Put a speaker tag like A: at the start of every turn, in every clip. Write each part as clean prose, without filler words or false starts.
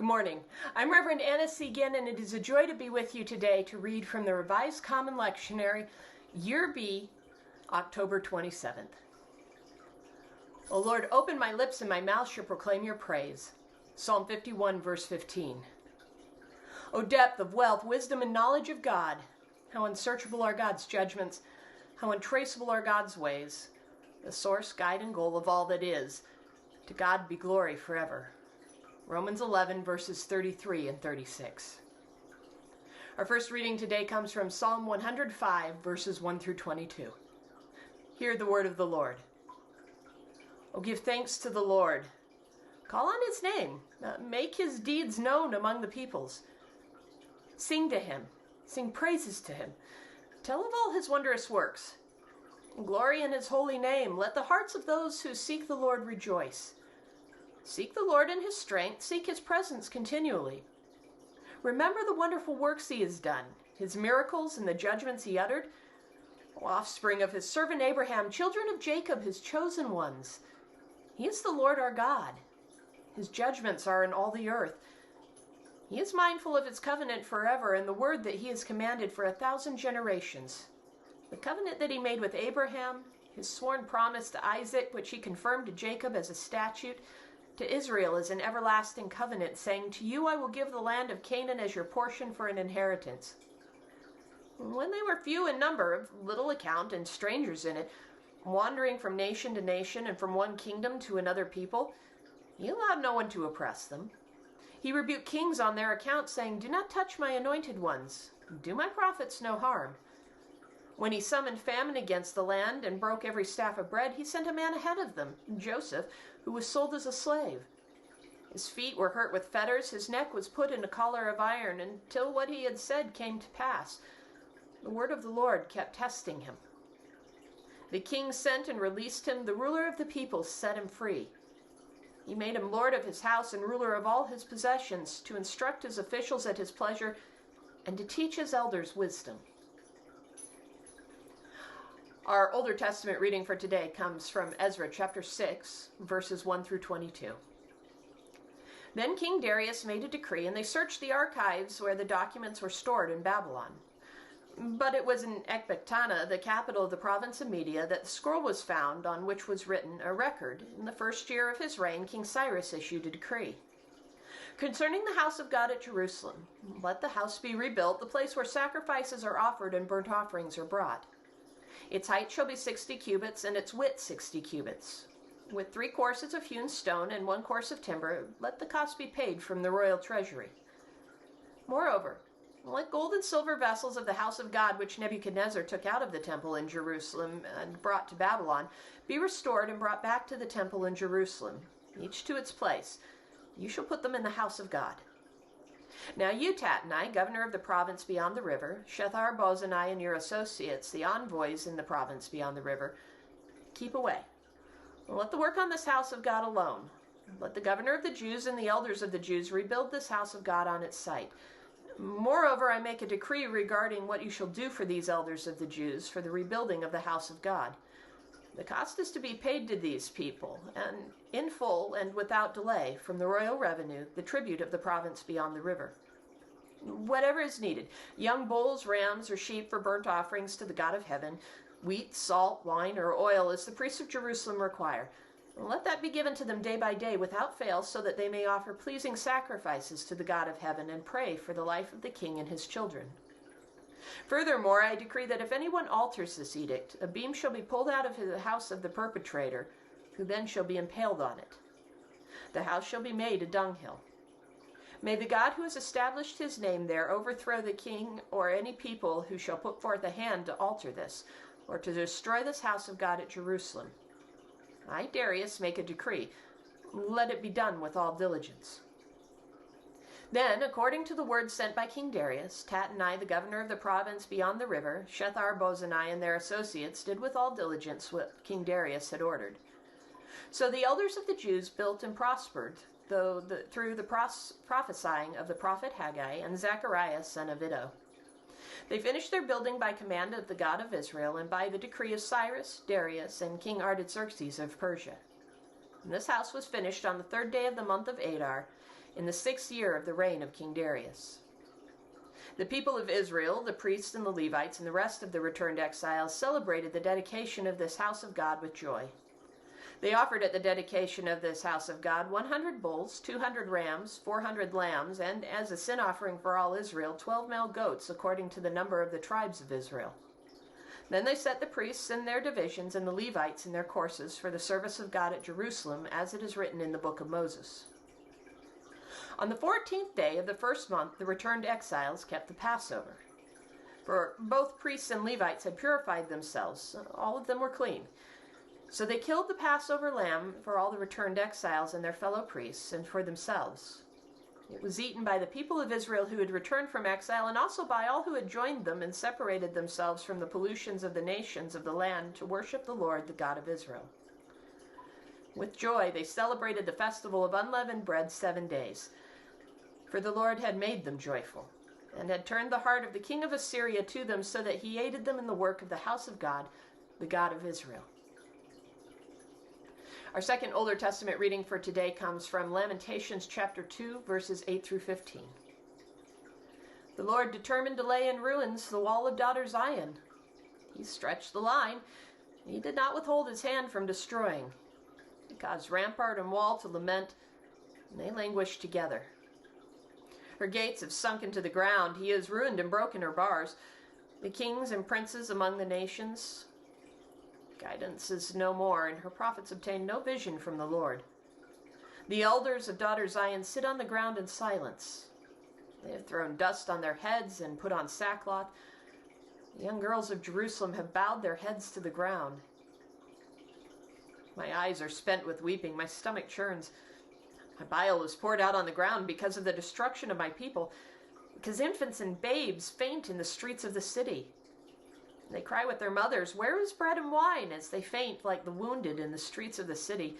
A: Good morning. I'm Reverend Anna Segan, and it is a joy to be with you today to read from the Revised Common Lectionary, Year B, October 27th. O Lord, open my lips and my mouth shall proclaim your praise. Psalm 51, verse 15. O depth of wealth, wisdom, and knowledge of God! How unsearchable are God's judgments, how untraceable are God's ways, the source, guide, and goal of all that is. To God be glory forever. Romans 11, verses 33 and 36. Our first reading today comes from Psalm 105, verses 1 through 22. Hear the word of the Lord. O give thanks to the Lord. Call on his name. Make his deeds known among the peoples. Sing to him. Sing praises to him. Tell of all his wondrous works. Glory in his holy name. Let the hearts of those who seek the Lord rejoice. Seek the Lord in his strength. Seek his presence continually. Remember the wonderful works he has done, his miracles and the judgments he uttered. O offspring of his servant Abraham, children of Jacob, his chosen ones. He is the Lord our God. His judgments are in all the earth. He is mindful of his covenant forever and the word that he has commanded for 1,000 generations. The covenant that he made with Abraham, his sworn promise to Isaac, which he confirmed to Jacob as a statute, to Israel as an everlasting covenant, saying, To you I will give the land of Canaan as your portion for an inheritance. When they were few in number, of little account, and strangers in it, wandering from nation to nation and from one kingdom to another people, he allowed no one to oppress them. He rebuked kings on their account, saying, Do not touch my anointed ones. Do my prophets no harm. When he summoned famine against the land and broke every staff of bread, he sent a man ahead of them, Joseph, who was sold as a slave. His feet were hurt with fetters, his neck was put in a collar of iron, until what he had said came to pass. The word of the Lord kept testing him. The king sent and released him. The ruler of the people set him free. He made him lord of his house and ruler of all his possessions, to instruct his officials at his pleasure and to teach his elders wisdom. Our Older Testament reading for today comes from Ezra chapter 6, verses 1 through 22. Then King Darius made a decree, and they searched the archives where the documents were stored in Babylon. But it was in Ecbatana, the capital of the province of Media, that the scroll was found on which was written a record. In the first year of his reign, King Cyrus issued a decree. Concerning the house of God at Jerusalem, let the house be rebuilt, the place where sacrifices are offered and burnt offerings are brought. Its height shall be 60 cubits, and its width 60 cubits. With 3 courses of hewn stone and 1 course of timber, let the cost be paid from the royal treasury. Moreover, let gold and silver vessels of the house of God, which Nebuchadnezzar took out of the temple in Jerusalem and brought to Babylon, be restored and brought back to the temple in Jerusalem, each to its place. You shall put them in the house of God. Now you, Tatnai, governor of the province beyond the river, Shethar-Bozenai and your associates, the envoys in the province beyond the river, keep away. Let the work on this house of God alone. Let the governor of the Jews and the elders of the Jews rebuild this house of God on its site. Moreover, I make a decree regarding what you shall do for these elders of the Jews for the rebuilding of the house of God. The cost is to be paid to these people, and in full and without delay, from the royal revenue, the tribute of the province beyond the river. Whatever is needed, young bulls, rams, or sheep for burnt offerings to the God of heaven, wheat, salt, wine, or oil, as the priests of Jerusalem require. Let that be given to them day by day without fail, so that they may offer pleasing sacrifices to the God of heaven and pray for the life of the king and his children. Furthermore, I decree that if anyone alters this edict, a beam shall be pulled out of the house of the perpetrator, who then shall be impaled on it. The house shall be made a dunghill. May the God who has established his name there overthrow the king or any people who shall put forth a hand to alter this, or to destroy this house of God at Jerusalem. I, Darius, make a decree. Let it be done with all diligence. Then, according to the word sent by King Darius, Tatnai, the governor of the province beyond the river, Shethar-Bozenai and their associates did with all diligence what King Darius had ordered. So the elders of the Jews built and prospered, through the prophesying of the prophet Haggai and Zechariah son of Iddo. They finished their building by command of the God of Israel and by the decree of Cyrus, Darius, and King Artaxerxes of Persia. And this house was finished on the 3rd day of the month of Adar, in the 6th year of the reign of King Darius. The people of Israel, the priests and the Levites, and the rest of the returned exiles celebrated the dedication of this house of God with joy. They offered at the dedication of this house of God 100 bulls, 200 rams, 400 lambs, and as a sin offering for all Israel, 12 male goats according to the number of the tribes of Israel. Then they set the priests in their divisions and the Levites in their courses for the service of God at Jerusalem, as it is written in the book of Moses. On the 14th day of the 1st month, the returned exiles kept the Passover. For both priests and Levites had purified themselves. All of them were clean. So they killed the Passover lamb for all the returned exiles and their fellow priests, and for themselves. It was eaten by the people of Israel who had returned from exile, and also by all who had joined them and separated themselves from the pollutions of the nations of the land to worship the Lord, the God of Israel. With joy they celebrated the festival of unleavened bread 7 days, for the Lord had made them joyful, and had turned the heart of the king of Assyria to them, so that he aided them in the work of the house of God, the God of Israel. Our second Older Testament reading for today comes from Lamentations Chapter 2, verses 8 through 15. The Lord determined to lay in ruins the wall of daughter Zion. He stretched the line. He did not withhold his hand from destroying. He caused rampart and wall to lament, and they languished together. Her gates have sunk into the ground. He has ruined and broken her bars. The kings and princes among the nations. Guidance is no more, and her prophets obtain no vision from the Lord. The elders of daughter Zion sit on the ground in silence. They have thrown dust on their heads and put on sackcloth. The young girls of Jerusalem have bowed their heads to the ground. My eyes are spent with weeping. My stomach churns. My bile is poured out on the ground because of the destruction of my people, because infants and babes faint in the streets of the city. They cry with their mothers, "Where is bread and wine?" as they faint like the wounded in the streets of the city,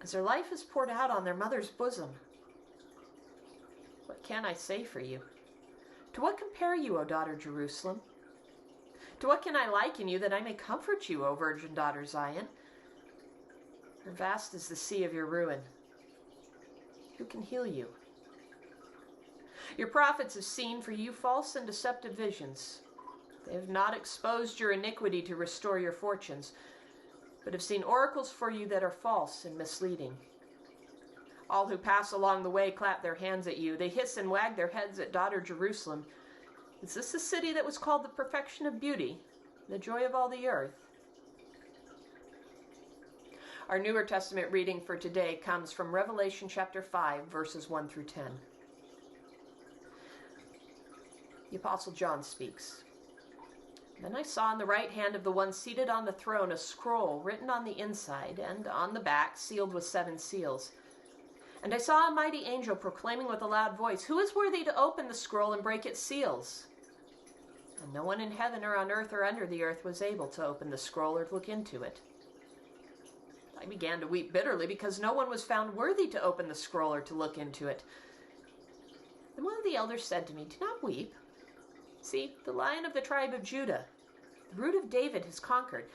A: as their life is poured out on their mother's bosom. What can I say for you? To what compare you, O daughter Jerusalem? To what can I liken you that I may comfort you, O virgin daughter Zion? For vast is the sea of your ruin. Who can heal you? Your prophets have seen for you false and deceptive visions. They have not exposed your iniquity to restore your fortunes, but have seen oracles for you that are false and misleading. All who pass along the way clap their hands at you. They hiss and wag their heads at daughter Jerusalem. Is this the city that was called the perfection of beauty, the joy of all the earth? Our Newer Testament reading for today comes from Revelation chapter 5, verses 1 through 10. The Apostle John speaks. Then I saw in the right hand of the one seated on the throne a scroll written on the inside and on the back, sealed with 7 seals. And I saw a mighty angel proclaiming with a loud voice, "Who is worthy to open the scroll and break its seals?" And no one in heaven or on earth or under the earth was able to open the scroll or look into it. I began to weep bitterly because no one was found worthy to open the scroll or to look into it. Then one of the elders said to me, "Do not weep. See, the Lion of the tribe of Judah, the root of David, has conquered,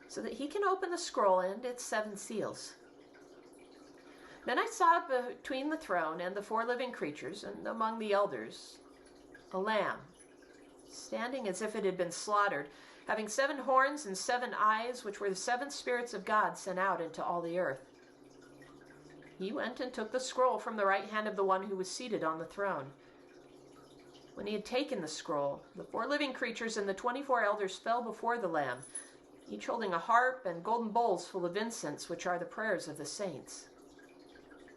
A: so that he can open the scroll and its 7 seals." Then I saw between the throne and the 4 living creatures, and among the elders, a lamb, standing as if it had been slaughtered, having 7 horns and 7 eyes, which were the 7 spirits of God sent out into all the earth. He went and took the scroll from the right hand of the one who was seated on the throne. When he had taken the scroll, the 4 living creatures and the 24 elders fell before the Lamb, each holding a harp and golden bowls full of incense, which are the prayers of the saints.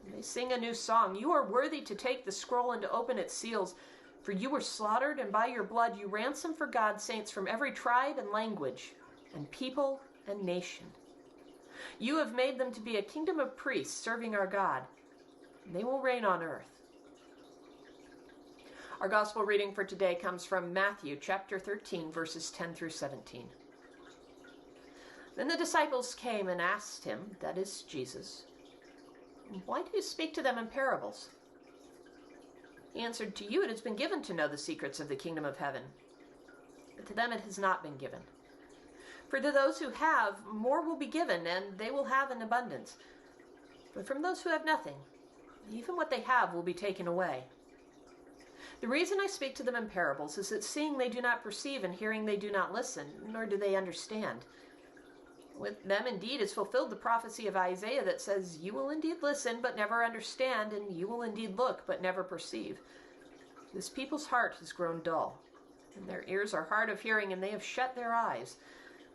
A: And they sing a new song. "You are worthy to take the scroll and to open its seals, for you were slaughtered, and by your blood you ransomed for God saints from every tribe and language and people and nation. You have made them to be a kingdom of priests serving our God, and they will reign on earth." Our gospel reading for today comes from Matthew chapter 13, verses 10 through 17. Then the disciples came and asked him, that is Jesus, "Why do you speak to them in parables?" He answered, "To you it has been given to know the secrets of the kingdom of heaven, but to them it has not been given. For to those who have, more will be given, and they will have in abundance. But from those who have nothing, Even what they have will be taken away. The reason I speak to them in parables is that seeing they do not perceive, and hearing they do not listen, nor do they understand. With them indeed is fulfilled the prophecy of Isaiah that says, "You will indeed listen, but never understand, and you will indeed look, but never perceive. This people's heart has grown dull, and their ears are hard of hearing, and they have shut their eyes,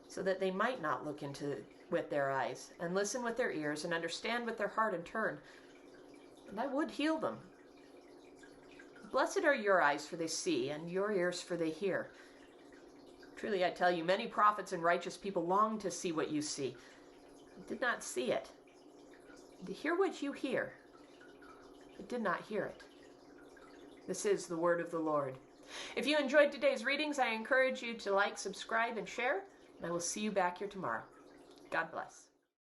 A: so that they might not look into with their eyes, and listen with their ears, and understand with their heart, and turn, and I would heal them." Blessed are your eyes, for they see, and your ears, for they hear. Truly I tell you, many prophets and righteous people longed to see what you see, but did not see it, and to hear what you hear, but did not hear it. This is the word of the Lord. If you enjoyed today's readings, I encourage you to like, subscribe, and share, and I will see you back here tomorrow. God bless.